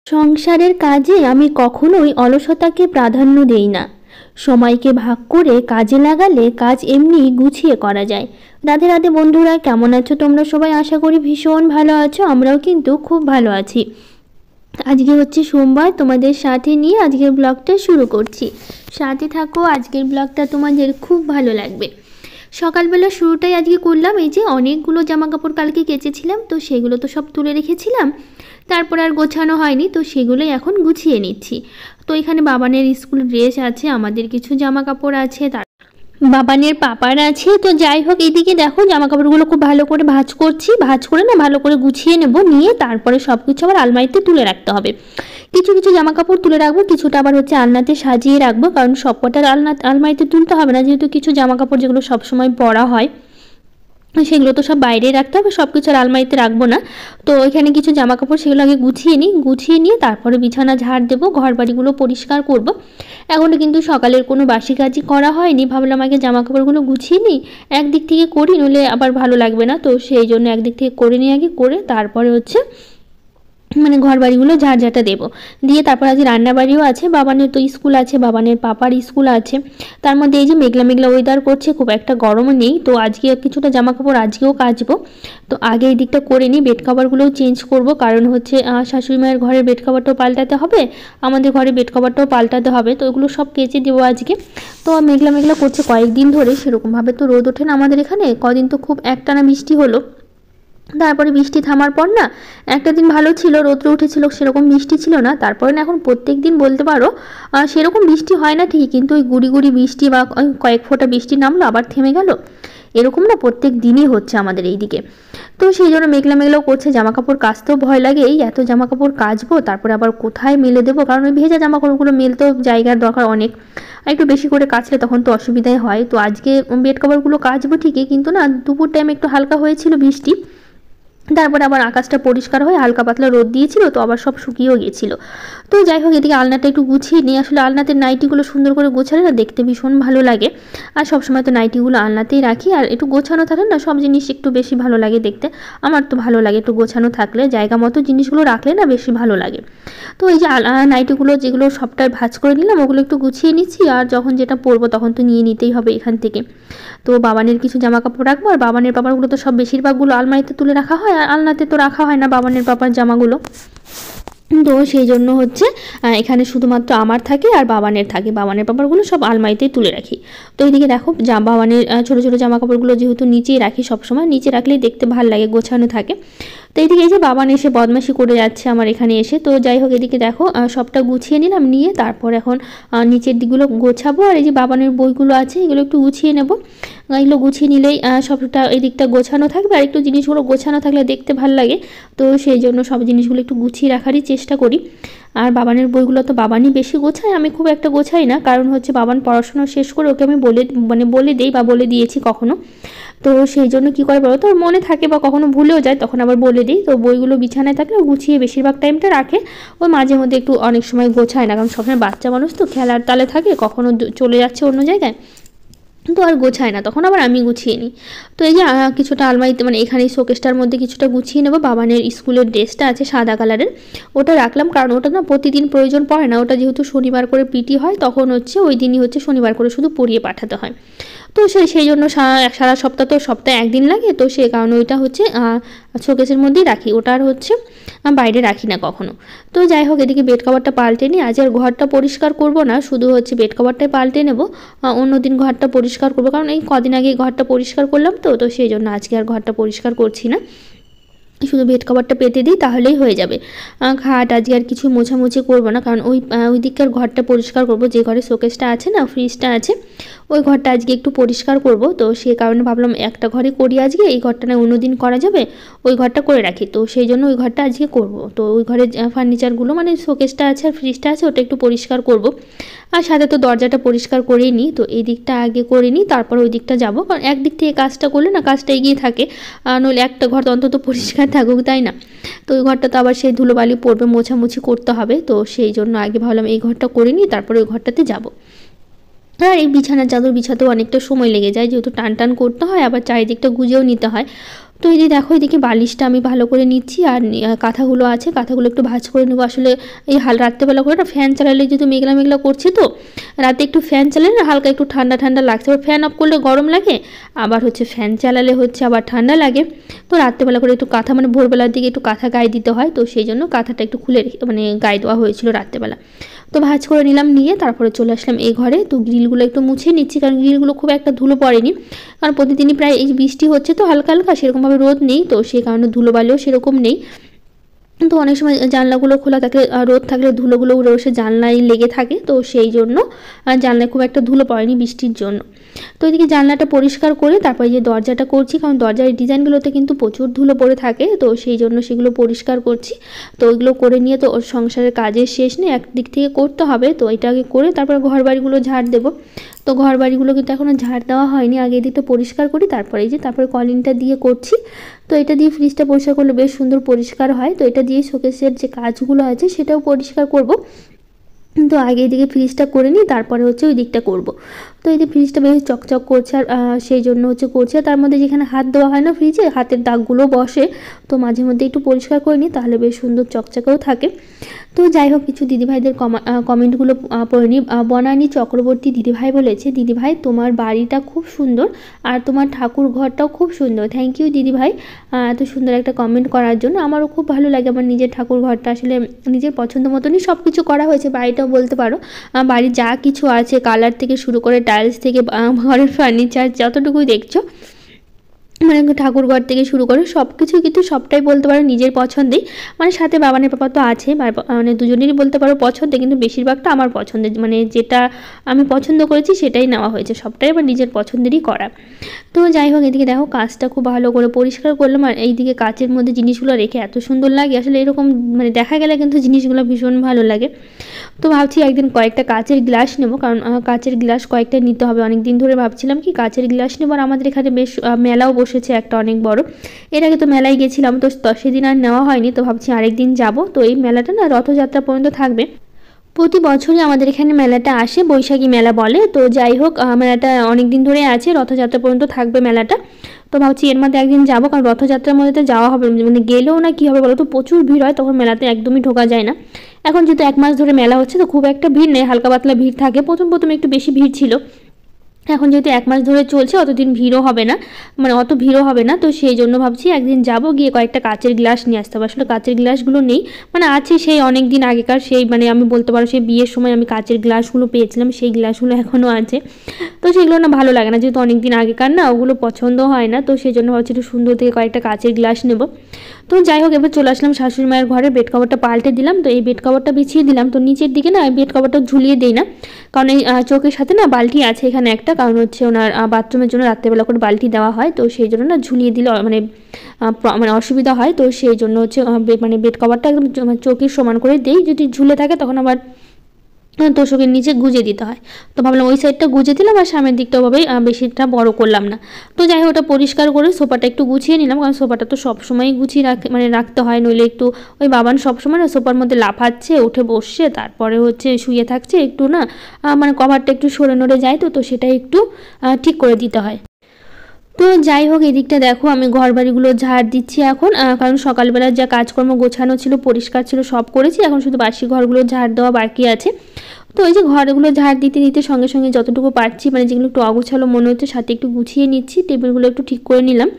সংসারের কাজে আমি কখনোই অলসতাকে প্রাধান্য দেই না। সময়কে ভাগ করে কাজে লাগালে কাজ এমনি গুছিয়ে করা যায়। রাধে রাধে বন্ধুরা, কেমন আছো তোমরা সবাই? আশা করি ভীষণ ভালো আছো। আমরাও কিন্তু খুব ভালো আছি। আজকে হচ্ছে সোমবার, তোমাদের সাথে নিয়ে আজকের ব্লগটা শুরু করছি। সাথে থাকো, আজকের ব্লগটা তোমাদের খুব ভালো লাগবে। সকালবেলা শুরুটাই আজকে করলাম, এই যে অনেকগুলো জামা কাপড় কালকে কেচেছিলাম, তো সেগুলো তো সব তুলে রেখেছিলাম। তারপর আর গোছানো হয়নি, তো সেগুলোই এখন গুছিয়ে নিচ্ছি। তো এখানে বাবানের স্কুল ড্রেস আছে, আমাদের কিছু জামা কাপড় আছে, বাবানের পাপার আছে। তো যাই হোক, এইদিকে দেখো জামা কাপড়গুলো খুব ভালো করে ভাঁজ করছি। ভাঁজ করে না ভালো করে গুছিয়ে নেব, নিয়ে তারপরে সব কিছু আবার আলমারিতে তুলে রাখতে হবে। কিছু কিছু জামা কাপড় তুলে রাখবো, কিছুটা আবার হচ্ছে আলনাতে সাজিয়ে রাখবো, কারণ সব কটার আলমারিতে তুলতে হবে না, যেহেতু কিছু জামা কাপড় যেগুলো সবসময় পরা হয় সেগুলো তো সব বাইরে রাখতে হবে, সব কিছু আর আলমারিতে রাখবো না। তো এখানে কিছু জামা কাপড় সেগুলো আগে গুছিয়ে নিই, গুছিয়ে নিয়ে তারপরে বিছানা ঝাড় দেবো, ঘর বাড়িগুলো পরিষ্কার করব। এখনও কিন্তু সকালের কোনো বাসি কাজই করা হয়নি, ভাবলাম আগে জামা কাপড়গুলো গুছিয়ে নিই, একদিক থেকে করি, নইলে আবার ভালো লাগবে না। তো সেই জন্য একদিক থেকে করে নিই আগে, করে তারপরে হচ্ছে ঘর বাড়িগুলো ঝাড়ঝাঁটা দেবো। দিয়ে তারপর আজকে রান্নাবাড়িও আছে, বাবানের তো স্কুল আছে, বাবানের পাপার স্কুল আছে। তার মধ্যে এই যে মেঘলা মেঘলা ওয়েদার করছে, খুব একটা গরমও নেই। তো আজকে কিছুটা জামা কাপড় আজকেও কাচবো। তো আগে এই দিকটা করে নিই, বেড কভারগুলোও চেঞ্জ করব, কারণ হচ্ছে শাশুড়ি মায়ের ঘরের বেড কভারটাও পাল্টাতে হবে, আমাদের ঘরে বেড কভারটাও পাল্টাতে হবে। তো ওগুলো সব কেচে দেবো আজকে। তো মেঘলা মেঘলা করছে কয়েকদিন ধরে, সেরকমভাবে তো রোদ ওঠে না আমাদের এখানে, কদিন তো খুব একটানা বৃষ্টি হলো। তারপরে বৃষ্টি থামার পর না একটা দিন ভালো ছিল, রৌদ্র উঠেছিল, সেরকম বৃষ্টি ছিল না। তারপরে না এখন প্রত্যেক দিন বলতে পারো সেরকম বৃষ্টি হয় না ঠিকই, কিন্তু ওই গুড়ি গুড়ি বৃষ্টি বা কয়েক ফোঁটা বৃষ্টি নামলো আবার থেমে গেল, এরকম না প্রত্যেক দিনই হচ্ছে আমাদের এই দিকে। তো সেই জন্য মেঘলা মেঘলাও করছে, জামা কাপড় কাচতেও ভয় লাগে, এই এত জামা কাপড় কাচবো তারপরে আবার কোথায় মেলে দেবো, কারণ ওই ভেজা জামা কাপড়গুলো মেলতেও জায়গার দরকার অনেক, আর একটু বেশি করে কাচলে তখন তো অসুবিধাই হয়। তো আজকে বেড কভারগুলো কাচবো ঠিকই, কিন্তু না দুপুর টাইম একটু হালকা হয়েছিল বৃষ্টি, তারপরে আবার আকাশটা পরিষ্কার হয়ে হালকা পাতলা রোদ দিয়েছিল, তো আবার সব শুকিয়েও গিয়েছিল। তো যাই হোক, এদিকে আলনাটা একটু গুছিয়ে নিয়ে, আসলে আলনাতে নাইটিগুলো সুন্দর করে গোছালে না দেখতে ভীষণ ভালো লাগে, আর সবসময় তো নাইটিগুলো আলনাতেই রাখি, আর একটু গোছানো থাকলে না সব জিনিস একটু বেশি ভালো লাগে দেখতে। আমার তো ভালো লাগে একটু গোছানো থাকলে, জায়গা মতো জিনিসগুলো রাখলে না বেশি ভালো লাগে। তো এই যে নাইটিগুলো যেগুলো সবটাই ভাঁজ করে নিলাম, ওগুলো একটু গুছিয়ে নিচ্ছি, আর যখন যেটা পরবো তখন তো নিয়ে নিতেই হবে এখান থেকে। তো বাবানের কিছু জামা কাপড় রাখবো, আর বাবানের পাপারগুলো তো সব বেশিরভাগগুলো আলমারিতে তুলে রাখা হয়, আর আলনাতে তো রাখা হয় না বাবানের পাপার জামাগুলো। তো সেই জন্য হচ্ছে এখানে শুধুমাত্র আমার থাকে আর বাবানের থাকে, বাবানের পাপারগুলো সব আলমারিতেই তুলে রাখি। তো এইদিকে দেখো বাবানের ছোটো ছোটো জামা কাপড়গুলো যেহেতু নিচেই রাখি, সবসময় নিচে রাখলেই দেখতে ভালো লাগে, গোছানো থাকে। তো এইদিকে এই যে বাবান এসে বদমাশি করে যাচ্ছে আমার এখানে এসে। তো যাই হোক, এদিকে দেখো সবটা গুছিয়ে নিলাম, নিয়ে তারপর এখন নিচের দিকগুলো গোছাবো, আর এই যে বাবানের বইগুলো আছে এগুলো একটু গুছিয়ে নেব। এগুলো গুছিয়ে নিলেই সবটা এই দিকটা গোছানো থাকবে, আর একটু জিনিসগুলো গোছানো থাকলে দেখতে ভালো লাগে। তো সেই জন্য সব জিনিসগুলো একটু গুছিয়ে রাখারই চেষ্টা করি। আর বাবানের বইগুলো তো বাবানই বেশি গোছায়, আমি খুব একটা গোছাই না, কারণ হচ্ছে বাবান পড়াশোনা শেষ করে ওকে আমি বলে দিই বা বলে দিয়েছি কখনো। তো সেই জন্য কী করে বলো তো, ওর মনে থাকে বা কখনো ভুলেও যায়, তখন আবার বলে দিই। তো বইগুলো বিছানায় থাকলে গুছিয়ে বেশিরভাগ টাইমটা রাখে, ওই মাঝে মধ্যে একটু অনেক সময় গোছায় না, কারণ সবসময় বাচ্চা মানুষ তো খেলার তালে থাকে, কখনো চলে যাচ্ছে অন্য জায়গায়, তো আর গোছায় না, তখন আবার আমি গুছিয়ে নিই। তো এই যে কিছুটা আলমারিতে এখানে শোকেসটার মধ্যে কিছুটা গুছিয়ে নেবো, বাবানের স্কুলের ড্রেসটা আছে সাদা কালারের, ওটা রাখলাম, কারণ ওটা না প্রতিদিন প্রয়োজন পড়ে না, ওটা যেহেতু শনিবার করে পিটি হয়, তখন হচ্ছে ওই দিনই হচ্ছে শনিবার করে শুধু পরিয়ে পাঠাতে হয়। তো সেই জন্য সারা সপ্তাহ তো সপ্তাহে একদিন লাগে, তো সেই কারণে ওইটা হচ্ছে শোকেসের মধ্যেই রাখি, ওটা আর হচ্ছে বাইরে রাখি না কখনো। তো যাই হোক, এদিকে বেড কভারটা পাল্টে নিই, আজ আর ঘরটা পরিষ্কার করব না, শুধু হচ্ছে বেড কভারটাই পাল্টে নেব, অন্যদিন ঘরটা পরিষ্কার করবো, কারণ এই কদিন আগে ঘরটা পরিষ্কার করলাম, তো সেই জন্য আজকে আর ঘরটা পরিষ্কার করছি না, শুধু বেড কভারটা পেতে দিই তাহলেই হয়ে যাবে। খাট আজকে আর কিছু মোছামুছি করবো না, কারণ ওই দিককার ঘরটা পরিষ্কার করব, যে ঘরে শোকেসটা আছে না, ফ্রিজটা আছে, ওই ঘরটা আজকে একটু পরিষ্কার করব। তো সেই কারণে ভাবলাম একটা ঘরে করি আজকে, এই ঘরটা না অন্যদিন করা যাবে, ওই ঘরটা করে রাখি, তো সেই জন্য ওই ঘরটা আজকে করব। তো ওই ঘরের ফার্নিচারগুলো শোকেসটা আছে আর ফ্রিজটা আছে, ওটা একটু পরিষ্কার করব, আর সাথে তো দরজাটা পরিষ্কার করেই নিই। তো এই দিকটা আগে করে নিই, তারপর ওই দিকটা যাবো, কারণ একদিক থেকে কাজটা করলে না কাজটা এগিয়ে থাকে, নইলে একটা ঘর অন্তত পরিষ্কার থাকুক, তাই না? তো ওই ঘরটা তো আবার সেই ধুলোবালি পড়বে, মোছামুছি করতে হবে, তো সেই জন্য আগে ভাবলাম এই ঘরটা করে নিই, তারপরে ওই ঘরটাতে যাব। আর এই বিছানার চাদর বিছাতেও অনেকটা সময় লেগে যায়, যেহেতু টান টান করতে হয়, আবার চারিদিকটা গুজেও নিতে হয়। তো এই যে দেখো, এদিকে বালিশটা আমি ভালো করে নিচ্ছি, আর কাঁথাগুলো আছে, কাঁথাগুলো একটু ভাঁজ করে নেবো। আসলে এই রাত্রেবেলা করে না ফ্যান চালালে যেহেতু মেঘলা মেঘলা করছে, তো রাতে একটু ফ্যান চালালে না হালকা একটু ঠান্ডা ঠান্ডা লাগছে, আবার ফ্যান অফ করলে গরম লাগে, আবার হচ্ছে ফ্যান চালালে হচ্ছে আবার ঠান্ডা লাগে। তো রাত্রেবেলা করে একটু কাঁথা, মানে ভোরবেলার দিকে একটু কাঁথা গায়ে দিতে হয়, তো সেই জন্য কাঁথাটা একটু খুলে মানে গায়ে দেওয়া হয়েছিল রাত্রেবেলা। তো ভাঁজ করে নিলাম, নিয়ে তারপরে চলে আসলাম এই ঘরে। তো গ্রিলগুলো একটু মুছে নিচ্ছি, কারণ গ্রিলগুলো খুব একটা ধুলো পড়েনি, কারণ প্রতিদিনই প্রায় এই বৃষ্টি হচ্ছে, তো হালকা হালকা সেরকমভাবে রোদ নেই, তো সেই কারণে ধুলো বালিও সেরকম নেই। তো অনেক সময় জানলাগুলো খোলা থাকলে রোদ থাকলে ধুলোগুলো উড়ে বসে জানলায় লেগে থাকে, তো সেই জন্য জানলায় খুব একটা ধুলো পড়েনি বৃষ্টির জন্য। তো এদিকে জানলাটা পরিষ্কার করে তারপরে যে দরজাটা করছি, কারণ দরজার ডিজাইনগুলোতে কিন্তু প্রচুর ধুলো পড়ে থাকে, তো সেই জন্য সেগুলো পরিষ্কার করছি। তো ওইগুলো করে নিয়ে তো ওর সংসারের কাজের শেষ নেই, একদিক থেকে করতে হবে, তো এটা আগে করে তারপরে ঘর বাড়িগুলো ঝাড় দেবো। তো ঘর বাড়িগুলো কিন্তু এখনও ঝাড় দেওয়া হয়নি, আগে এদিকটা পরিষ্কার করি, তারপরে এই যে তারপরে কলিংটা দিয়ে করছি। তো এটা দিয়ে ফ্রিজটা পরিষ্কার করলে বেশ সুন্দর পরিষ্কার হয়। তো এটা দিয়ে শোকেসের যে কাজগুলো আছে সেটাও পরিষ্কার করব। তো আগে এদিকে ফ্রিজটা করে নিই, তারপরে হচ্ছে ওই দিকটা করব। তো এই যে ফ্রিজটা বেশ চকচক করছে, আর সেই জন্য হচ্ছে করছে। আর তার মধ্যে যেখানে হাত দেওয়া হয় না ফ্রিজে, হাতের দাগগুলো বসে, তো মাঝে মধ্যে একটু পরিষ্কার করে নিই, তাহলে বেশ সুন্দর চকচকেও থাকে। তো যাই হোক, কিছু দিদিভাইদের কমেন্টগুলো পড়ে নিই। বনানী চক্রবর্তী দিদিভাই বলেছে, দিদিভাই তোমার বাড়িটা খুব সুন্দর, আর তোমার ঠাকুর ঘরটাও খুব সুন্দর। থ্যাংক ইউ দিদিভাই এত সুন্দর একটা কমেন্ট করার জন্য। আমারও খুব ভালো লাগে, আমার নিজের ঠাকুর ঘরটা আসলে নিজের পছন্দ মতনই সব কিছু করা হয়েছে। বাড়িটাও বলতে পারো, বাড়ির যা কিছু আছে, কালার থেকে শুরু করে টাইলস থেকে ঘরের ফার্নিচার যতটুকুই দেখছো, মানে ঠাকুরঘর থেকে শুরু করে সব কিছু কিন্তু সবটাই বলতে পারো নিজের পছন্দেই। মানে সাথে বাবানের পাপা তো আছে, মানে দুজনেরই বলতে পারো পছন্দে, কিন্তু বেশিরভাগটা আমার পছন্দের, মানে যেটা আমি পছন্দ করেছি সেটাই নেওয়া হয়েছে, সবটাই আবার নিজের পছন্দেরই করা। তো যাই হোক, এদিকে দেখো কাজটা খুব ভালো করে পরিষ্কার করলাম, আর এইদিকে কাচের মধ্যে জিনিসগুলো রেখে এত সুন্দর লাগে আসলে, এরকম মানে দেখা গেলে কিন্তু জিনিসগুলো ভীষণ ভালো লাগে। তো ভাবছি একদিন কয়েকটা কাচের গ্লাস নেব, কারণ কাচের গ্লাস কয়েকটা নিতে হবে। অনেক দিন ধরে ভাবছিলাম কি কাচের গ্লাস নেব, আর আমাদের এখানে বেশ মেলাও বসেছে একটা অনেক বড়। এর আগে তো মেলায় গেছিলাম, তো সেদিন আর নেওয়া হয়নি, তো ভাবছি আরেকদিন যাব। তো এই মেলাটা না রথযাত্রা পর্যন্ত থাকবে, প্রতি বছরই আমাদের এখানে মেলাটা আসে, বৈশাখী মেলা বলে। তো যাই হোক, মেলাটা অনেক দিন ধরে আছে, রথযাত্রা পর্যন্ত থাকবে মেলাটা। তো ভাবছি এর মধ্যে একদিন যাবো, কারণ রথযাত্রার মধ্যে তো যাওয়া হবে, মানে গেলেও না কী হবে বলো তো, প্রচুর ভিড় হয়, তখন মেলাতে একদমই ঢোকা যায় না। এখন যেহেতু 1 মাস ধরে মেলা হচ্ছে, তো খুব একটা ভিড় নেই, হালকা পাতলা ভিড় থাকে। প্রথম প্রথম একটু বেশি ভিড় ছিল, এখন যেহেতু 1 মাস ধরে চলছে, অতদিন ভিড়ও হবে না, মানে অত ভিড়ও হবে না। তো সেই জন্য ভাবছি একদিন যাব, গিয়ে কয়েকটা কাচের গ্লাস নিয়ে আসতে হবে। আসলে কাচের গ্লাসগুলো নেই, মানে আছে সেই অনেক দিন আগেকার, সেই মানে আমি বলতে পারো সেই বিয়ের সময় আমি কাচের গ্লাসগুলো পেয়েছিলাম, সেই গ্লাসগুলো এখনও আছে। তো সেগুলো না ভালো লাগে না, যেহেতু অনেক দিন আগেকার না, ওগুলো পছন্দ হয় না। তো সেই জন্য ভাবছি একটু সুন্দর থেকে কয়েকটা কাচের গ্লাস নেব। তো যাই হোক, এবার চলে আসলাম শাশুড়ি মায়ের ঘরে, বেড কভারটা পাল্টে দিলাম। তো এই বেড কভারটা বিছিয়ে দিলাম, তো নিচের দিকে না বেড কভারটা ঝুলিয়ে দিই না, কারণ এই চোখের সাথে না বালতি আছে এখানে একটা, কারণ হচ্ছে ওনার বাথরুমের জন্য রাত্রেবেলা করে বালতি দেওয়া হয়, তো সেই জন্য না ঝুলিয়ে দিলে মানে মানে অসুবিধা হয়। তো সেই জন্য হচ্ছে মানে বেড কভারটা একদম চোখের সমান করে দিই, যদি ঝুলে থাকে তখন আবার তোষকের নিচে গুজে দিতে হয়। তো ভাবলাম ওই সাইডটা গুজে দিলাম, আর সামনের দিকটা ওভাবেই বেশিটা বড় করলাম না। তো যাই হোক, ওটা পরিষ্কার করে সোফাটা একটু গুছিয়ে নিলাম, কারণ সোফাটা তো সবসময়ই গুছিয়ে মানে রাখতে হয়, নইলে একটু ওই বাবান সবসময় না সোফার মধ্যে লাফাচ্ছে, উঠে বসছে, তারপরে হচ্ছে শুয়ে থাকছে, একটু না মানে কভারটা একটু সরে নড়ে যায়, তো সেটা একটু ঠিক করে দিতে হয়। তো যাই হোক, এদিকটা দেখো আমি ঘর বাড়িগুলো ঝাড় দিচ্ছি এখন, কারণ সকালবেলা যা কাজকর্ম গোছানো ছিল, পরিষ্কার ছিল, সব করেছি, এখন শুধু বাসি ঘরগুলো ঝাড় দেওয়া বাকি আছে। তো এই যে ঘরগুলো ঝাড় দিতে দিতে সঙ্গে সঙ্গে যতটুকু পারছি, মানে যেগুলো একটু অগোছালো মনে হচ্ছে, সাথে একটু গুছিয়ে নিচ্ছি, টেবিলগুলো একটু ঠিক করে নিলাম,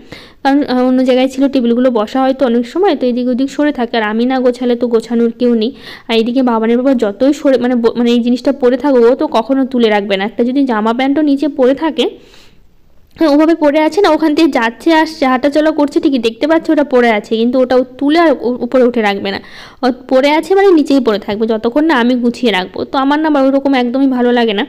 কারণ অন্য জায়গায় ছিল টেবিলগুলো বসা হয়তো অনেক সময়, তো এদিক ওদিক সরে থাকে, আর আমি না গোছালে তো গোছানোর কেউ নেই। আর এইদিকে বাবানের বাবা যতই সরে মানে এই জিনিসটা পরে থাকো, ও তো কখনো তুলে রাখবে না। একটা যদি জামা প্যান্টও নিচে পরে থাকে, ওভাবে পড়ে আছে না, ওখান থেকে যাচ্ছে আসছে হাঁটাচলা করছে, ঠিকই দেখতে পাচ্ছে ওটা পড়ে আছে, কিন্তু ওটা তুলে আর উপরে উঠে রাখবে না, ও পড়ে আছে মানে নিচেই পড়ে থাকবে যতক্ষণ না আমি গুছিয়ে রাখবো। তো আমার না ওরকম একদমই ভালো লাগে না,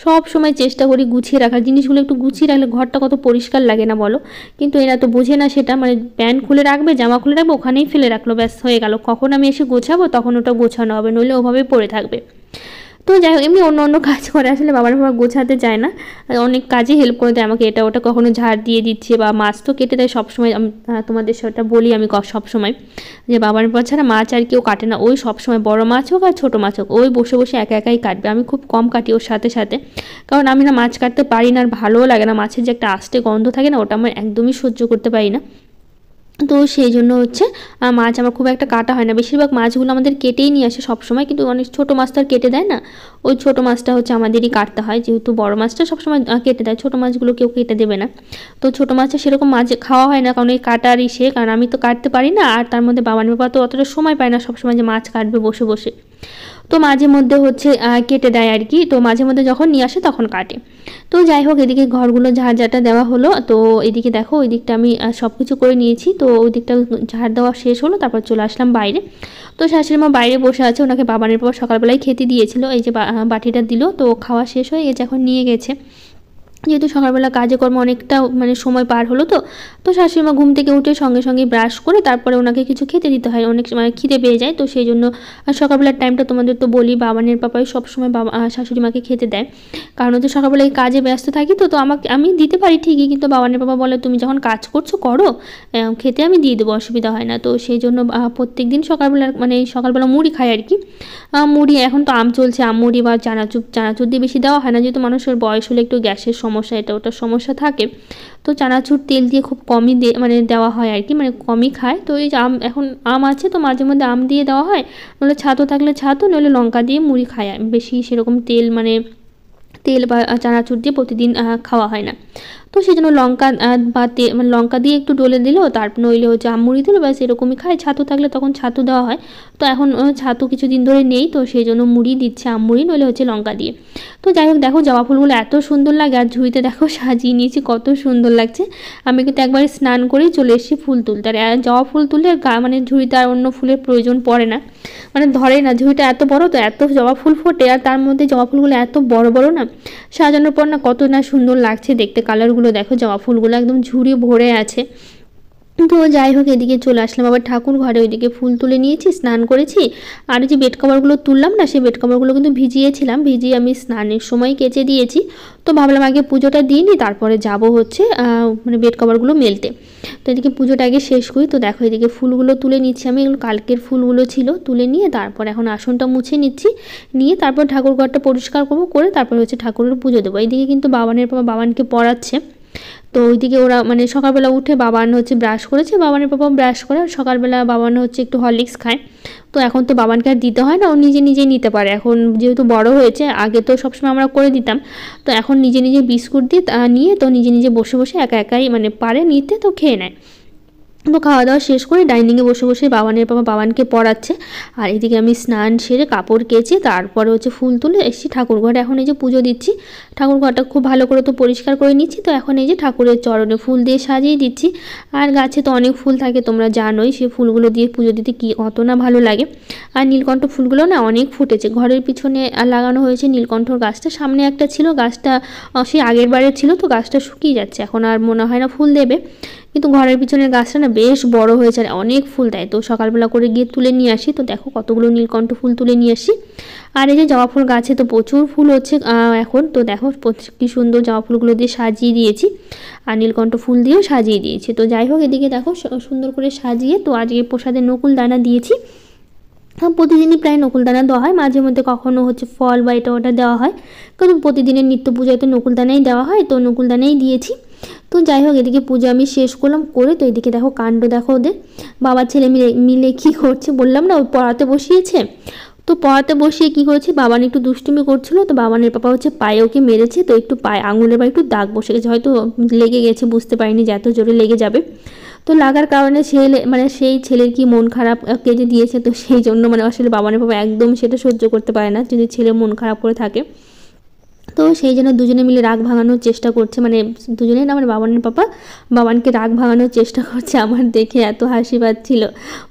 সব সময় চেষ্টা করি গুছিয়ে রাখার, জিনিসগুলো একটু গুছিয়ে রাখলে ঘরটা কত পরিষ্কার লাগে না বলো। কিন্তু এরা তো বোঝে না সেটা, মানে প্যান্ট খুলে রাখবে, জামা খুলে রাখবে, ওখানেই ফেলে রাখলো, ব্যাস হয়ে গেল, কখন আমি এসে গোছাবো তখন ওটা গোছানো হবে, নইলে ওভাবেই পড়ে থাকবে। তো যাই হোক এমনি অন্য অন্য কাজ করে, আসলে বাবার বাবা গোছাতে চায় না, অনেক কাজে হেল্প করে দেয় আমাকে, এটা ওটা কখনো ঝাড় দিয়ে দিচ্ছে বা মাছ তো কেটে দেয় সবসময়। তোমাদের সেটা বলি আমি সবসময় যে বাবার বাবা ছাড়া মাছ আর কেউ কাটে না, ওই সবসময় বড় মাছ হোক আর ছোটো মাছ হোক ওই বসে বসে একা একাই কাটবে, আমি খুব কম কাটি ওর সাথে সাথে, কারণ আমি না মাছ কাটতে পারি না আর ভালোও লাগে না, মাছের যে একটা আস্তে গন্ধ থাকে না ওটা আমার একদমই সহ্য করতে পারি না। তো সেই জন্য হচ্ছে মাছ আমার খুব একটা কাটা হয় না, বেশিরভাগ মাছগুলো আমাদের কেটেই নিয়ে আসে সবসময়, কিন্তু অনেক ছোটো মাছ তো আর কেটে দেয় না, ওই ছোটো মাছটা হচ্ছে আমাদেরই কাটতে হয়, যেহেতু বড় মাছটা সবসময় কেটে দেয়, ছোটো মাছগুলো কেউ কেটে দেবে না। তো ছোটো মাছে সেরকম মাছ খাওয়া হয় না, কারণ এই কাটার ইসে, কারণ আমি তো কাটতে পারি না, আর তার মধ্যে বাবার বাবা তো অতটা সময় পায় না সবসময় যে মাছ কাটবে বসে বসে, তো মাঝে মধ্যে হচ্ছে কেটে দেয় আর কি, তো মাঝে মধ্যে যখন নিয়ে আসে তখন কাটে। তো যাই হোক এদিকে ঘরগুলো ঝাড় দেওয়া হলো, তো এদিকে দেখো ওই দিকটা আমি সব কিছু করে নিয়েছি, তো ওই দিকটা ঝাড় দেওয়া শেষ হলো, তারপর চলে আসলাম বাইরে। তো শাশুড়ি মা বাইরে বসে আছে, ওনাকে বাবানের পর সকালবেলায় খেতে দিয়েছিল, এই যে বাটিটা দিল, তো খাওয়া শেষ হয়ে গেছে, এখন নিয়ে গেছে, যেহেতু সকালবেলা কাজে কর্মে অনেকটা মানে সময় পার হলো, তো শাশুড়িমা ঘুম থেকে উঠে সঙ্গে সঙ্গে ব্রাশ করে তারপরে ওনাকে কিছু খেতে দিতে হয়, অনেক সময় খিদে পেয়ে যায়, তো সেই জন্য সকালবেলার টাইমটা তোমাদের তো বলি বাবানের পাপাই সবসময় শাশুড়ি মাকে খেতে দেয়, কারণ হচ্ছে সকালবেলায় কাজে ব্যস্ত থাকি, তো আমি দিতে পারি ঠিকই, কিন্তু বাবানের পাপা বলে তুমি যখন কাজ করছো করো, খেতে আমি দিয়ে দেবো, অসুবিধা হয় না। তো সেই জন্য প্রত্যেক দিন সকালবেলা মুড়ি খাই আর কি, মুড়ি, এখন তো আম চলছে, আম মুড়ি বা চানাচুর দিয়ে বেশি দেওয়া হয় না, যেহেতু মানুষের বয়স হলে একটু গ্যাসের সমস্যা এটা ওটা সমস্যা থাকে, তো চানাচুর তেল দিয়ে খুব কমই দেওয়া হয় আর কি, কমই খায়। তো এই যে এখন আম আছে, তো মাঝে মধ্যে আম দিয়ে দেওয়া হয়, নইলে ছাতু থাকলে ছাতু, নইলে লঙ্কা দিয়ে মুড়ি খায়, বেশি সেরকম তেল বা চানাচুর দিয়ে প্রতিদিন খাওয়া হয় না। তো সেই জন্য লঙ্কা বা লঙ্কা দিয়ে একটু ডলে দিল, তারপর নইলে হচ্ছে আমুড়ি দিল, ব্যাস এরকমই খায়, ছাতু থাকলে তখন ছাতু দেওয়া হয়, তো এখন ছাতু কিছুদিন ধরে নেই, তো সেই জন্য মুড়ি দিচ্ছে, আমুড়ি নইলে হচ্ছে লঙ্কা দিয়ে। তো যাই হোক দেখো জবা ফুলগুলো এত সুন্দর লাগে, আর ঝুড়িতে দেখো সাজিয়ে নিয়েছি, কত সুন্দর লাগছে। আমি কিন্তু একবারে স্নান করেই চলে এসেছি ফুল তুলতে, আর জবা ফুল তুলে ঝুড়িতে আর অন্য ফুলের প্রয়োজন পড়ে না, ধরে না, ঝুড়িটা এত বড়, তো এত জবা ফুল ফোটে, আর তার মধ্যে জবা ফুলগুলো এত বড় বড় না, সাজানোর পর না কত না সুন্দর লাগছে দেখতে, কালারগুলো দেখো, জবা ফুলগুলো একদম ঝুড়ি ভরে আছে। তো যাই হোক এদিকে চলে আসলাম আবার ঠাকুর ঘরে, ওইদিকে ফুল তুলে নিয়েছি, স্নান করেছি, আর যে বেড কভারগুলো তুললাম না, সেই বেড কভারগুলো কিন্তু ভিজিয়ে আমি স্নানের সময় কেচে দিয়েছি, তো ভাবলাম আগে পুজোটা দিয়ে নিই, তারপরে যাব হচ্ছে বেড কভারগুলো মেলতে। তো এদিকে পুজোটা আগে শেষ করি, তো দেখো এদিকে ফুলগুলো তুলে নিচ্ছি আমি, এগুলো কালকের ফুলগুলো ছিল, তুলে নিয়ে তারপর এখন আসনটা মুছে নিচ্ছি, নিয়ে তারপর ঠাকুর ঘরটা পরিষ্কার করবো, করে তারপর হচ্ছে ঠাকুরের পুজো দেবো। এইদিকে কিন্তু বাবানকে পড়াচ্ছে, তো ওইদিকে ওরা সকালবেলা উঠে বাবান হচ্ছে ব্রাশ করেছে, বাবানের পাপা ব্রাশ করে, আর সকালবেলা বাবান হচ্ছে একটু হরলিক্স খায়, তো এখন তো বাবানকে আর দিতে হয় না, ও নিজে নিজেই নিতে পারে, এখন যেহেতু বড় হয়েছে, আগে তো সবসময় আমরা করে দিতাম, তো এখন নিজে নিজে বিস্কুট দিয়ে নিয়ে তো নিজে নিজে বসে বসে একা একাই পারে নিতে, তো খেয়ে নেয়। তো খাওয়া দাওয়া শেষ করে ডাইনিংয়ে বসে বসে বাবানের পাপা বাবানকে পড়াচ্ছে, আর এদিকে আমি স্নান সেরে কাপড় কেচে তারপরে হচ্ছে ফুল তুলে এসেছি ঠাকুর ঘরে, এখন এই যে পুজো দিচ্ছি, ঠাকুর ঘরটা খুব ভালো করে তো পরিষ্কার করে নিচ্ছি, তো এখন এই যে ঠাকুরের চরণে ফুল দিয়ে সাজিয়ে দিচ্ছি, আর গাছে তো অনেক ফুল থাকে তোমরা জানোই, সেই ফুলগুলো দিয়ে পুজো দিতে কি অত না ভালো লাগে। আর নীলকণ্ঠ ফুলগুলো না অনেক ফুটেছে, ঘরের পিছনে লাগানো হয়েছে নীলকণ্ঠর গাছটা, সামনে একটা ছিল, গাছটা সেই আগের বারের ছিল, তো গাছটা শুকিয়ে যাচ্ছে, এখন আর মনে হয় না ফুল দেবে, কিন্তু ঘরের পিছনের গাছটা না বেশ বড় হয়েছে আর অনেক ফুল দেয়, তো সকালবেলা করে গিয়ে তুলে নিয়ে আসি, তো দেখো কতগুলো নীলকণ্ঠ ফুল তুলে নিয়ে আসি। আর এই যে জবা ফুল গাছে তো প্রচুর ফুল হচ্ছে এখন, তো দেখো কি সুন্দর জবা ফুলগুলো দিয়ে সাজিয়ে দিয়েছি, আর নীলকণ্ঠ ফুল দিয়েও সাজিয়ে দিয়েছি। তো যাই হোক এদিকে দেখো সুন্দর করে সাজিয়ে, তো আজকে প্রসাদে নকুল দানা দিয়েছি, প্রতিদিনই প্রায় নকুলদানা দেওয়া হয়, মাঝে মধ্যে কখনো হচ্ছে ফল বা এটা ওটা দেওয়া হয়, কারণ প্রতিদিনের নিত্য পূজায় তো নকুলদানাই দেওয়া হয়, তো নকুলদানাই দিয়েছি। তো যাই হোক এদিকে পুজো আমি শেষ করলাম করে, তো এদিকে দেখো কাণ্ড দেখো ওদের বাবার ছেলে মিলে কী করছে, বললাম না ওই পড়াতে বসিয়েছে, তো পড়াতে বসিয়ে কী করেছে, বাবান একটু দুষ্টুমি করছিল, তো বাবানের পাপা হচ্ছে পায়ে ওকে মেরেছে, তো একটু পায়ে আঙুলের বা একটু দাগ বসে গেছে, হয়তো লেগে গেছে, বুঝতে পারিনি যে এত জোরে লেগে যাবে, তো লাগার কারণে সেই ছেলের কি মন খারাপ কেজে দিয়েছে, তো সেই জন্য আসলে বাবানের বাবা একদম সেটা সহ্য করতে পারে না যদি ছেলে মন খারাপ করে থাকে, তো সেই জন্য দুজনে মিলে রাগ ভাঙানোর চেষ্টা করছে, দুজনেই না বাবানের পাপা বাবানকে রাগ ভাঙানোর চেষ্টা করছে, আমার দেখে এত হাসি পাচ্ছিল,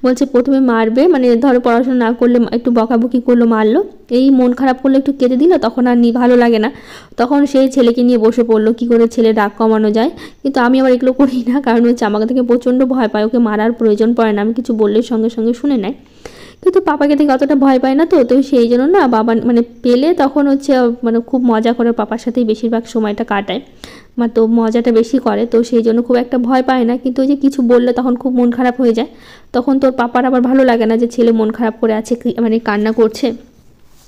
বলছে প্রথমে মারবে, ধরো পড়াশোনা না করলে একটু বকাবকি করলো মারলো, এই মন খারাপ করলে একটু কেটে দিল, তখন আর ভালো লাগে না, তখন সেই ছেলেকে নিয়ে বসে পড়লো কী করে ছেলে রাগ কমানো যায়, কিন্তু আমি আবার এগুলো করি না, কারণ হচ্ছে আমাকে থেকে প্রচণ্ড ভয় পায়, ওকে মারার প্রয়োজন পড়ে না, আমি কিছু বললে সঙ্গে সঙ্গে শুনে নেয়, কিন্তু পাপাকে দেখে অতটা ভয় পায় না, তো তো সেই জন্য না বাবা মানে পেলে তখন হচ্ছে মানে খুব মজা করে পাপার সাথেই বেশিরভাগ সময়টা কাটায়, তো মজাটা বেশি করে, তো সেই জন্য খুব একটা ভয় পায় না। কিন্তু ওই যে কিছু বললে তখন খুব মন খারাপ হয়ে যায়, তখন তোর পাপার আবার ভালো লাগে না যে ছেলে মন খারাপ করে আছে, মানে কান্না করছে।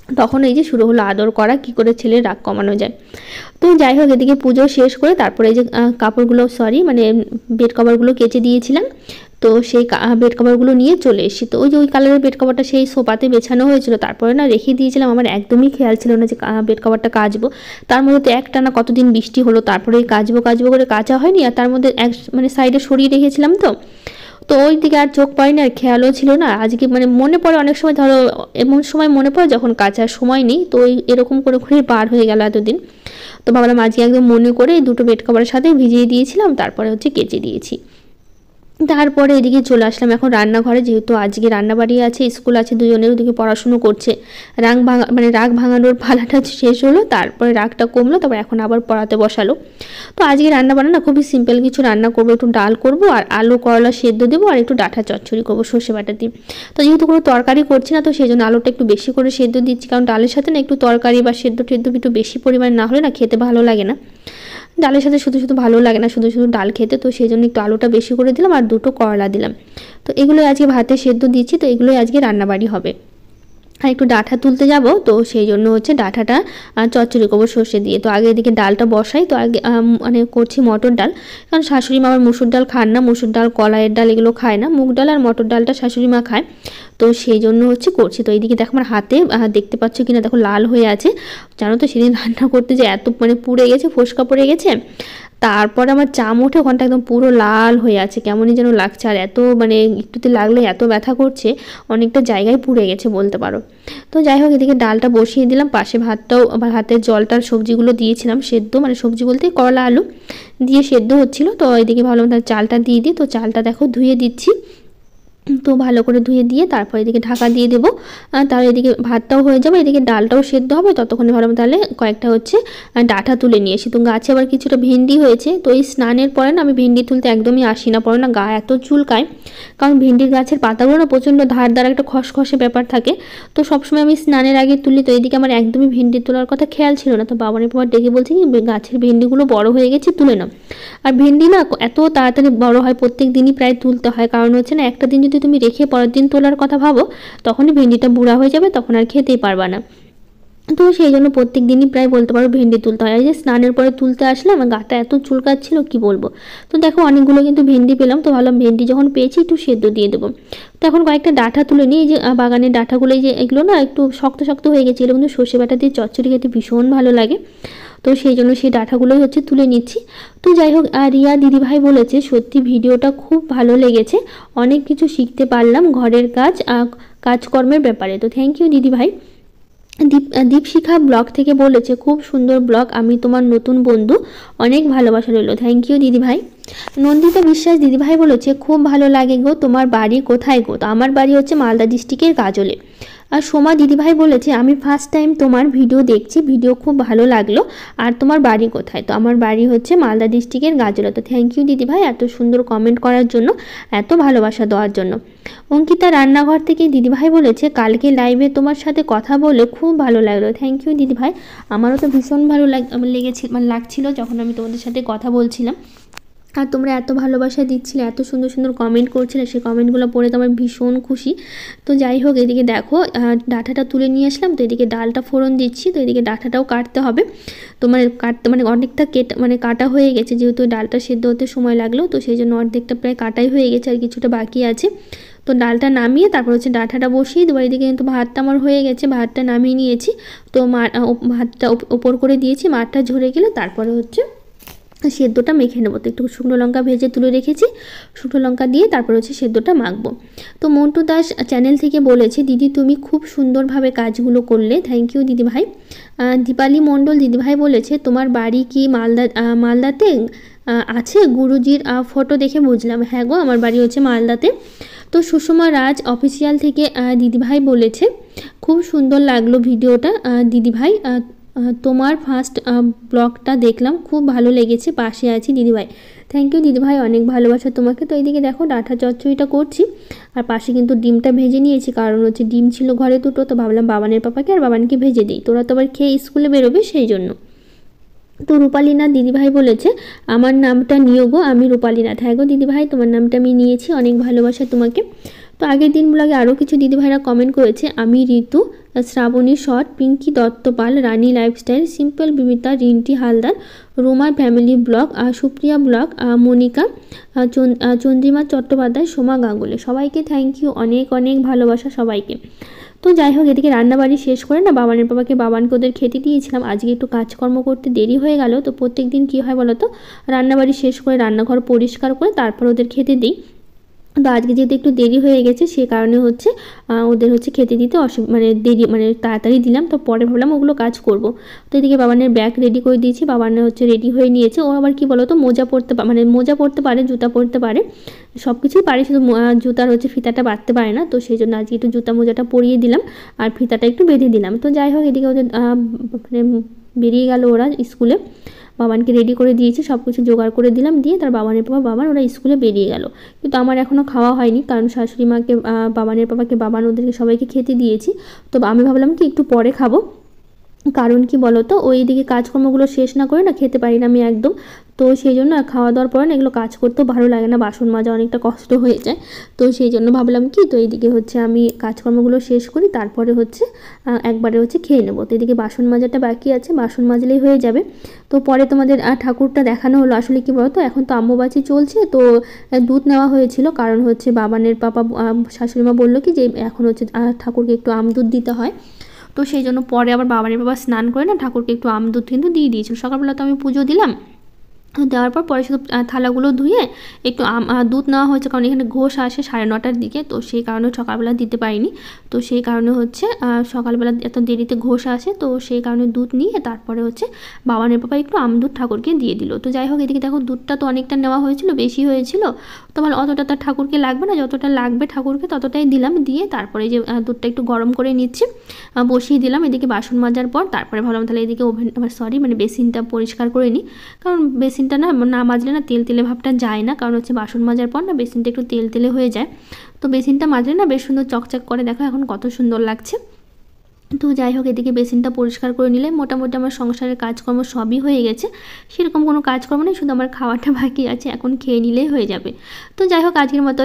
তখন এই যে শুরু হলো আদর করা, কি করে ছেলের রাগ কমানো যায়। তো যাই হোক, এদিকে পুজো শেষ করে তারপরে এই যে কাপড়গুলো মানে বেড কভারগুলো কেচে দিয়েছিলাম, তো সেই বেড কভারগুলো নিয়ে চলে এসেছি। তো ওই যে ওই কালারের বেড কভারটা সেই সোফাতে বেছানো হয়েছিল, তারপরে না রেখে দিয়েছিলাম, আমার একদমই খেয়াল ছিল না যে বেড কভারটা কাচবো। তার মধ্যে তো একটানা কতদিন বৃষ্টি হলো, তারপরে কাচবো করে কাচা হয়নি, আর তার মধ্যে মানে সাইডে সরিয়ে রেখেছিলাম, তো ওই দিকে আর চোখ পাইনি, আর খেয়ালও ছিল না। আজকে মানে মনে পড়ে অনেক সময়, ধরো এমন সময় মনে পড়ে যখন কাচার সময় নেই, তো ওই এরকম করে পার হয়ে গেল এতদিন। তো ভাবলাম আজকে একদম মনে করে এই দুটো বেড কভারের সাথে ভিজিয়ে দিয়েছিলাম, তারপরে হচ্ছে কেচে দিয়েছি। তারপরে এদিকে চলে আসলাম এখন রান্নাঘরে, যেহেতু আজকে রান্নাবাড়ি আছে, স্কুল আছে, দুজনের ওদিকে পড়াশুনো করছে। রাগ ভাঙানোর পালাটা শেষ হলো, তারপরে রাগটা কমলো, তারপর এখন আবার পড়াতে বসালো। তো আজকে রান্নাবান্না না খুবই সিম্পল কিছু রান্না করবো, একটু ডাল করবো আর আলু করলা সেদ্ধ দেবো, আর একটু ডাঁটা চচ্চড়ি করবো সর্ষে বাটা দিয়ে। তো যেহেতু কোনো তরকারি করছি না, তো সেই জন্য আলুটা একটু বেশি করে সেদ্ধ দিচ্ছি, কারণ ডালের সাথে না একটু তরকারি বা সেদ্ধ একটু বেশি পরিমাণ না হলে না খেতে ভালো লাগে না। ডালের সাথে শুধু ভালো লাগে না শুধু ডাল খেতে, তো সেই জন্য একটু আলুটা বেশি করে দিলাম আর দুটো করলা দিলাম। তো এগুলোই আজকে ভাতে সেদ্ধ দিচ্ছি, তো এগুলোই আজকে রান্নাবাড়ি হবে। আর একটু ডাঁটা তুলতে যাব, তো সেই জন্য হচ্ছে ডাঁটাটা চচ্চড়ি করবো সর্ষে দিয়ে। তো আগে এদিকে ডালটা বসাই, তো আগে মানে করছি মটর ডাল, কারণ শাশুড়ি মা আমার মুসুর ডাল খান না, মুসুর ডাল কলাইয়ের ডাল এগুলো খায় না, মুগ ডাল আর মটর ডালটা শাশুড়ি মা খায়, তো সেই জন্য হচ্ছে করছি। তো এইদিকে দেখো আমার হাতে দেখতে পাচ্ছ কিনা দেখো লাল হয়ে আছে, জানো তো সেদিন রান্না করতে যে এত মানে পুড়ে গেছে, ফোসকা পড়ে গেছে, তারপরে আমার চামচে ওখানটা একদম পুরো লাল হয়ে আছে, কেমনই যেন লাগছে, আর এত মানে একটুতে লাগলে এত ব্যথা করছে, অনেকটা জায়গায় পুড়ে গেছে বলতে পারো। তো যাই হোক, এদিকে ডালটা বসিয়ে দিলাম, পাশে ভাতটাও আবার হাতের জলটার সবজিগুলো দিয়েছিলাম সেদ্ধ, মানে সবজি বলতে করলা আলু দিয়ে সেদ্ধ হচ্ছিলো। তো এদিকে ভাবলাম তার চালটা দিয়ে দিই, তো চালটা দেখো ধুয়ে দিচ্ছি, তো ভালো করে ধুয়ে দিয়ে তারপর এদিকে ঢাকা দিয়ে দেবো, তাহলে এদিকে ভাতটাও হয়ে যাবে, এদিকে ডালটাও সেদ্ধ হবে, ততক্ষণে ভালো তাহলে কয়েকটা হচ্ছে ডাঁটা তুলে নিয়ে এসি। তো গাছে আবার কিছুটা ভেন্ডি হয়েছে, তো এই স্নানের পরে না আমি ভেন্ডি তুলতে একদমই আসি না, পরে না গা এত চুলকায়, কারণ ভেন্ডির গাছের পাতাগুলো না প্রচণ্ড ধার একটা খসখসে ব্যাপার থাকে, তো সবসময় আমি স্নানের আগে তুলি। তো এইদিকে আমার একদমই ভেন্ডি তোলার কথা খেয়াল ছিল না, তো বাবার ডেকে বলছে কি গাছের ভেন্ডিগুলো বড় হয়ে গেছে তুলে নাও। আর ভেন্ডি না এত তাড়াতাড়ি বড় হয়, প্রত্যেক দিনই প্রায় তুলতে হয়, কারণ হচ্ছে না একটা দিন যদি তুমি রেখে পরের দিন তোলার কথা ভাবো, তখনই ভেন্ডিটা বুড়া হয়ে যাবে, তখন আর খেতেই পারবা না। তো সেই জন্য প্রত্যেক দিনই প্রায় বলতে পারো ভেন্ডি তুলতে হয়। এই যে স্নানের পরে তুলতে আসলাম, আমার গাটা এত চুলকাচ্ছিল কি বলবো। তো দেখো অনেকগুলো কিন্তু ভেন্ডি পেলাম, তো ভাবলাম ভেন্ডি যখন পেয়েছি একটু সেদ্ধ দিয়ে দেবো। তো এখন কয়েকটা ডাঁটা তুলে নিই, এই যে বাগানের ডাঁটাগুলো, এই যে এগুলো না একটু শক্ত হয়ে গেছে, এগুলো কিন্তু সর্ষে বাটা দিয়ে চচ্চড়ি খেতে ভীষণ ভালো লাগে, তো সেই জন্য সেই ডাঁটাগুলোই হচ্ছে তুলে নিচ্ছি। তো যাই হোক, রিয়া দিদিভাই বলেছে সত্যি ভিডিওটা খুব ভালো লেগেছে, অনেক কিছু শিখতে পারলাম ঘরের কাজকর্মের ব্যাপারে। তো থ্যাংক ইউ দিদিভাই। দীপশিখা ব্লগ থেকে বলেছে খুব সুন্দর ব্লগ, আমি তোমার নতুন বন্ধু, অনেক ভালোবাসা রইল। থ্যাংক ইউ দিদিভাই। নন্দিতা বিশ্বাস দিদিভাই বলেছে খুব ভালো লাগে গো, তোমার বাড়ি কোথায় গো? তো আমার বাড়ি হচ্ছে মালদা ডিস্ট্রিক্টের গাজলে। আর সোমা দিদিভাই বলেছে আমি ফার্স্ট টাইম তোমার ভিডিও দেখছি, ভিডিও খুব ভালো লাগলো, আর তোমার বাড়ি কোথায়? তো আমার বাড়ি হচ্ছে মালদা ডিস্ট্রিক্টের গাজলে। তো থ্যাংক ইউ দিদিভাই এত সুন্দর কমেন্ট করার জন্য, এত ভালোবাসা দেওয়ার জন্য। অঙ্কিতা রান্নাঘর থেকে দিদিভাই বলেছে কালকে লাইভে তোমার সাথে কথা বলে খুব ভালো লাগলো। থ্যাংক ইউ দিদিভাই, আমারও তো ভীষণ ভালো লাগছিল যখন আমি তোমাদের সাথে কথা বলছিলাম, আর তোমরা এত ভালোবাসা দিচ্ছিলে, এত সুন্দর কমেন্ট করছিলে, সেই কমেন্টগুলো পড়ে তো আমার ভীষণ খুশি। তো যাই হোক, এদিকে দেখো ডাঁটাটা তুলে নিয়ে আসলাম, তো এদিকে ডালটা ফোড়ন দিচ্ছি, তো এদিকে ডাঁটাটাও কাটতে হবে, তো অনেকটা কাটা হয়ে গেছে, যেহেতু ডালটা সেদ্ধ হতে সময় লাগলো, তো সেই জন্য অর্ধেকটা প্রায় কাটাই হয়ে গেছে, আর কিছুটা বাকি আছে। তো ডালটা নামিয়ে তারপর হচ্ছে ডাঁটাটা বসিয়ে দেবো। এদিকে কিন্তু ভাতটা আমার হয়ে গেছে, ভাতটা নামিয়ে নিয়েছি, তো ভাতটা ওপর করে দিয়েছি, মাঠটা ঝরে গেলে তারপরে হচ্ছে সেদ্ধটা মেখে নেবো। তো একটু শুকনো লঙ্কা ভেজে তুলে রেখেছি, শুকনো লঙ্কা দিয়ে তারপর হচ্ছে সেদ্ধটা মাখবো। তো মন্টু দাস চ্যানেল থেকে বলেছে দিদি তুমি খুব সুন্দরভাবে কাজগুলো করলে, থ্যাংক ইউ দিদিভাই। দীপালি মণ্ডল দিদিভাই বলেছে তোমার বাড়ি কি মালদাতে আছে? গুরুজির ফটো দেখে বুঝলাম, হ্যাঁ গো আমার বাড়ি হচ্ছে মালদাতে। তো সুষমা রাজ অফিসিয়াল থেকে দিদিভাই বলেছে খুব সুন্দর লাগলো ভিডিওটা দিদিভাই, তোমার ফার্স্ট ব্লগটা দেখলাম, খুব ভালো লেগেছে, পাশে আছি দিদিভাই। থ্যাংক ইউ দিদিভাই, অনেক ভালোবাসা তোমাকে। তো এইদিকে দেখো ডাঁটা চচ্চড়িটা করছি, আর পাশে কিন্তু ডিমটা ভেজে নিয়েছি, কারণ হচ্ছে ডিম ছিল ঘরে দুটো, তো ভাবলাম বাবানের পাপাকে আর বাবানকে ভেজে দিই, তোরা তো আবার খেয়ে স্কুলে বেরোবে সেই জন্য। তো রূপালীনাথ দিদিভাই বলেছে আমার নামটা নিও গো, আমি রূপালীনাথ। হ্যাঁ গো দিদিভাই, তোমার নামটা আমি নিয়েছি, অনেক ভালোবাসা তোমাকে। তো আগের দিন ব্লগে আরও কিছু দিদিভাইরা কমেন্ট করেছে, আমি ঋতু, শ্রাবণী শট, পিঙ্কি দত্তপাল, রানী লাইফস্টাইল, সিম্পল বিমিতা, রিন্টি হালদার, রোমার family blog, Supriya blog, Monika, Chandrima Chattopadhyay, Soma Ganguly, সবাইকে থ্যাংক ইউ, অনেক অনেক ভালোবাসা সবাইকে। তো যাই হোক, এদিকে রান্নাবাড়ি শেষ করে না বাবানের বাবাকে বাবানকে ওদের খেতে দিয়েছিলাম। আজকে একটু কাজকর্ম করতে দেরি হয়ে গেল, তো প্রত্যেক দিন কী হয় বলো তো, রান্নাবাড়ি শেষ করে রান্নাঘর পরিষ্কার করে তারপর ওদের খেতে দিই। তো আজকে যেহেতু একটু দেরি হয়ে গেছে সে কারণে হচ্ছে ওদের হচ্ছে খেতে দিতে মানে দেরি, মানে তাড়াতাড়ি দিলাম, তো পরে ভাবলাম ওগুলো কাজ করব। তো এদিকে বাবানের ব্যাগ রেডি করে দিয়েছি, বাবানের হচ্ছে রেডি হয়ে নিয়েছে। ও আবার কি বলো তো, মোজা পরতে মানে মোজা পরতে পারে, জুতা পরতে পারে, সব কিছুই পারে, শুধু জুতার হচ্ছে ফিতাটা বাঁধতে পারে না। তো সেই জন্য আজকে একটু জুতা মোজাটা পরিয়ে দিলাম আর ফিতাটা একটু বেঁধে দিলাম। তো যাই হোক, এদিকে ওদের মানে বেরিয়ে গেল ওরা স্কুলে, বাবানকে রেডি করে দিয়েছি, সব কিছু জোগাড় করে দিলাম, দিয়ে তার বাবানের পাপা বাবান ওরা স্কুলে বেরিয়ে গেল। কিন্তু আমার এখনও খাওয়া হয়নি, কারণ শাশুড়ি মাকে, বাবানের পাপাকে, বাবান ওদেরকে সবাইকে খেতে দিয়েছি। তো আমি ভাবলাম কি একটু পরে খাবো, কারণ কি বলো তো, ওই দিকে কাজকর্মগুলো শেষ না করে না খেতে পারি না আমি একদম। তো সেই জন্য খাওয়া দাওয়ার পরে না এগুলো কাজ করতেও ভালো লাগে না, বাসন মাজা অনেকটা কষ্ট হয়ে যায়। তো সেই জন্য ভাবলাম কি, তো এইদিকে হচ্ছে আমি কাজকর্মগুলো শেষ করি, তারপরে হচ্ছে একবারে হচ্ছে খেয়ে নেবো। তো এদিকে বাসন মাজাটা বাকি আছে, বাসন মাজলেই হয়ে যাবে। তো পরে তোমাদের ঠাকুরটা দেখানো হলো। আসলে কি বলো তো, এখন তো আম্মুবাচি চলছে, তো দুধ নেওয়া হয়েছিল, কারণ হচ্ছে বাবানের পাপা শাশুড়ি মা বললো কি যে এখন হচ্ছে ঠাকুরকে একটু আম দুধ দিতে হয়। তো সেই জন্য পরে আবার বাবানের বাবা স্নান করে না ঠাকুরকে একটু আম দুধ কিন্তু দিয়ে দিয়েছিল। সকালবেলা তো আমি পুজো দিলাম, দেওয়ার পর পরে শুধু থালাগুলো ধুয়ে একটু দুধ নেওয়া হয়েছে, কারণ এখানে ঘোষ আসে 9:30টার দিকে, তো সেই কারণে সকালবেলা দিতে পারিনি। তো সেই কারণে হচ্ছে সকালবেলা এত দেরিতে ঘোষ আসে, তো সেই কারণে দুধ নিয়ে তারপরে হচ্ছে বাবানের পাপা একটু আম দুধ ঠাকুরকে দিয়ে দিল। তো যাই হোক, এদিকে দেখো দুধটা তো অনেকটা নেওয়া হয়েছিল, বেশি হয়েছিল, তোমার অতটা তার ঠাকুরকে লাগবে না, যতটা লাগবে ঠাকুরকে ততটাই দিলাম। দিয়ে তারপরে যে দুধটা একটু গরম করে নিচ্ছি, বসিয়ে দিলাম। এদিকে বাসন মাজার পর তারপরে ভাবলাম তাহলে এদিকে মানে বেসিনটা পরিষ্কার করে নিই, কারণ বেসিনটা না মাজলে না তেল তেলে ভাবটা যায় না, কারণ হচ্ছে বাসন মাজার পর না বেসিনটা একটু তেল তেলে হয়ে যায়। তো বেসিনটা মাজলে না বেশ সুন্দর চকচক করে, দেখো এখন কত সুন্দর লাগছে। তো যাই হোক, এদিকে বেসিনটা পরিষ্কার করে নিলে মোটামুটি আমার সংসারের কাজকর্ম সবই হয়ে গেছে, সেরকম কোনো কাজকর্ম নেই, শুধু আমার খাওয়াটা বাকি আছে, এখন খেয়ে নিলেই হয়ে যাবে। তো যাই হোক, আজকের মতো